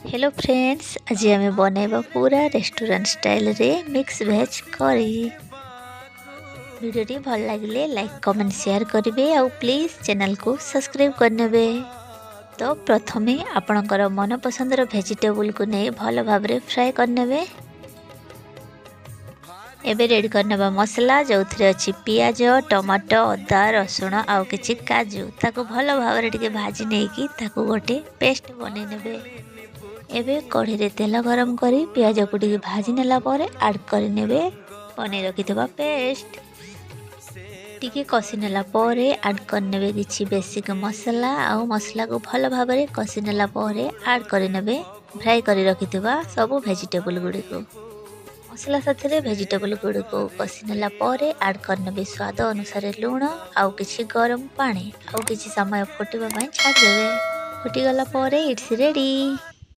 Hello friends, आज आम बनैबा पूरा रेस्टोरेंट स्टाइल रे मिक्स वेज करी। वीडियोटी भल लगे लाइक कमेंट शेयर करेंगे और प्लीज चैनल को सब्सक्राइब करने। तो प्रथमे आपणकर मन पसंदर वेजिटेबल को नहीं भल भाव फ्राए करने। एबे रेडी करने मसला जो अच्छी पियाज टमाटो अदा रसुण आउ कि काजू ताको भल भाव भाजी नहीं ताको गोटे पेस्ट बनै नेबे। एबे कढ़ी रे तेल गरम करी पियाज को टी भाजी नेला परे ऐड कर नेबे बनै रखिथबा पेस्ट टिके कषि नेला परे ऐड कर नेबे किछि बेसिक मसला आउ मसला को भल भाव रे कषि नेला परे ऐड कर नेबे फ्राई करी रखिथबा सब वेजिटेबल गुडी को मसला साथे वेजिटेबल गुडी को कषि नेला परे ऐड कर नेबे स्वाद अनुसार लूण आउ किछि गरम पानी आउ किछि समय फुटिबा पई छाड़ देबे। फुटी गला परे इट्स रेडी।